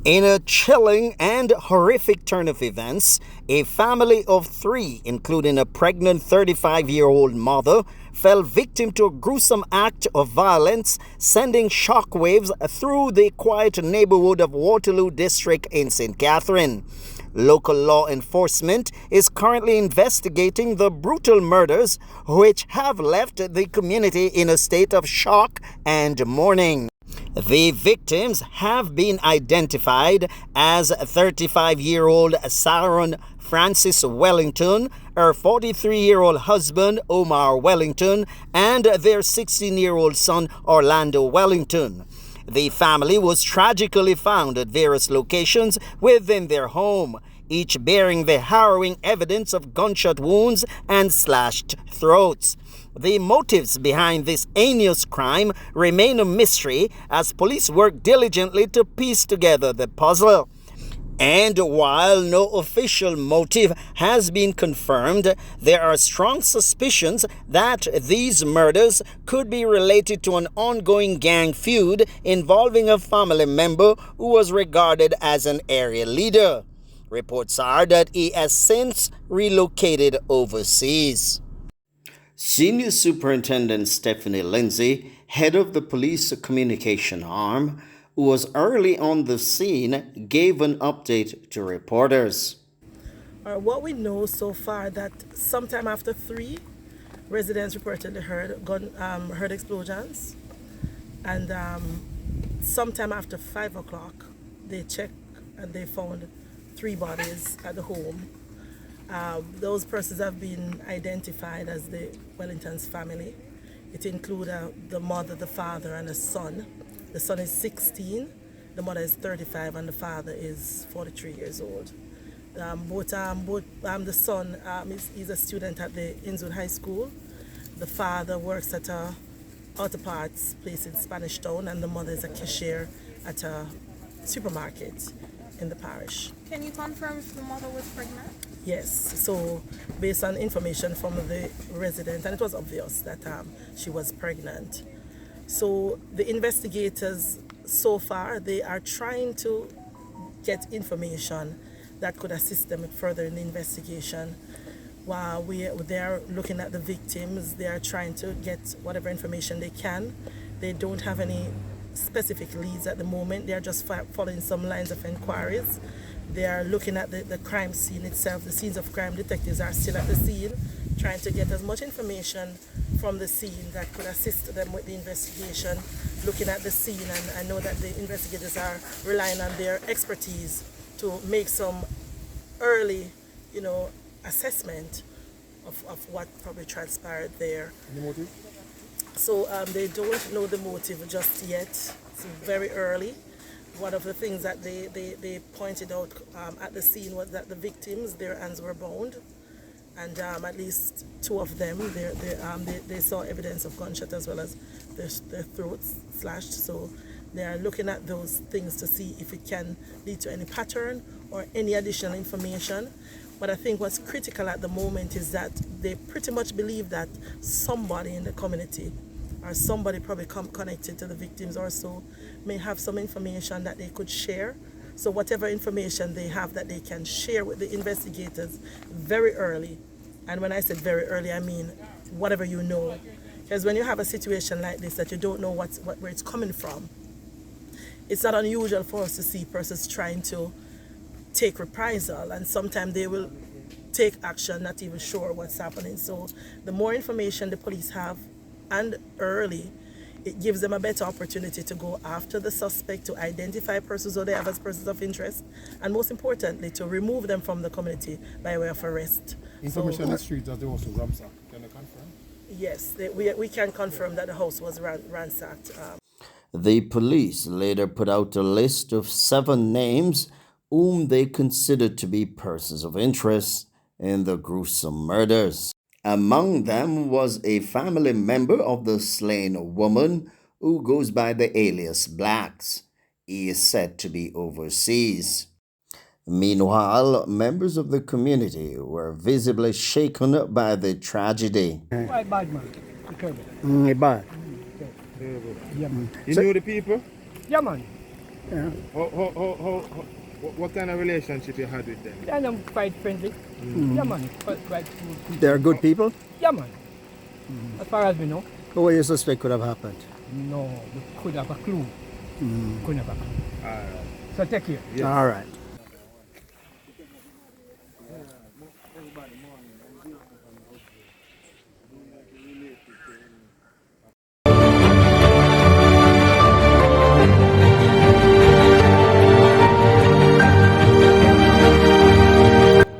In a chilling and horrific turn of events, a family of three, including a pregnant 35-year-old mother, fell victim to a gruesome act of violence, sending shockwaves through the quiet neighborhood of Waterloo district in St. Catherine. Local law enforcement is currently investigating the brutal murders, which have left the community in a state of shock and mourning. The victims have been identified as 35-year-old Sharon Francis Wellington, her 43-year-old husband Omar Wellington, and their 16-year-old son Orlando Wellington. The family was tragically found at various locations within their home, each bearing the harrowing evidence of gunshot wounds and slashed throats. The motives behind this heinous crime remain a mystery as police work diligently to piece together the puzzle. And while no official motive has been confirmed, there are strong suspicions that these murders could be related to an ongoing gang feud involving a family member who was regarded as an area leader. Reports are that he has since relocated overseas. Senior Superintendent Stephanie Lindsay, head of the police communication arm, who was early on the scene, gave an update to reporters. What we know so far that sometime after 3, residents reportedly heard explosions, and sometime after 5 o'clock, they checked and they found 3 bodies at the home. Those persons have been identified as the Wellington's family. It includes the mother, the father, and a son. The son is 16, the mother is 35, and the father is 43 years old. The son is a student at the Inwood High School. The father works at a auto parts place in Spanish Town, and the mother is a cashier at a supermarket in the parish. Can you confirm if the mother was pregnant? Yes, so based on information from the resident, and it was obvious that she was pregnant. So the investigators, so far, they are trying to get information that could assist them further in the investigation. While they are looking at the victims, they are trying to get whatever information they can. They don't have any specific leads at the moment. They are just following some lines of inquiries. They are looking at the crime scene itself, the scenes of crime. Detectives are still at the scene, trying to get as much information from the scene that could assist them with the investigation, looking at the scene. And I know that the investigators are relying on their expertise to make some early, assessment of what probably transpired there. The motive? So they don't know the motive just yet. It's very early. One of the things that they pointed out at the scene was that the victims, their hands were bound, and at least 2 of them, they saw evidence of gunshot as well as their throats slashed. So they are looking at those things to see if it can lead to any pattern or any additional information. But I think what's critical at the moment is that they pretty much believe that somebody in the community or somebody probably connected to the victims or so may have some information that they could share. So whatever information they have that they can share with the investigators very early, and when I said very early, I mean whatever you know. Because when you have a situation like this that you don't know where it's coming from, it's not unusual for us to see persons trying to take reprisal, and sometimes they will take action not even sure what's happening. So the more information the police have, and early, it gives them a better opportunity to go after the suspect, to identify persons who they have as persons of interest, and most importantly, to remove them from the community by way of arrest. Information on the street that the house was ransacked. Can you confirm? Yes, we can confirm that the house was ransacked. The police later put out a list of 7 names whom they considered to be persons of interest in the gruesome murders. Among them was a family member of the slain woman who goes by the alias Blacks. He is said to be overseas. Meanwhile, members of the community were visibly shaken by the tragedy. Quite bad, man. Bad. Yeah, man. You know the people? Yeah, man. Yeah. What kind of relationship you had with them? And I'm quite friendly. Yeah, man. Quite good. They're good people? Yeah, man. As far as we know, So what you suspect could have happened? no, we could have a clue. Couldn't have a clue. So take care. Yes. All right.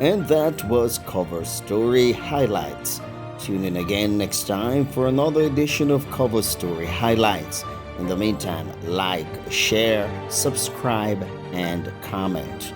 And that was Cover Story Highlights. Tune in again next time for another edition of Cover Story Highlights. In the meantime, like, share, subscribe, and comment.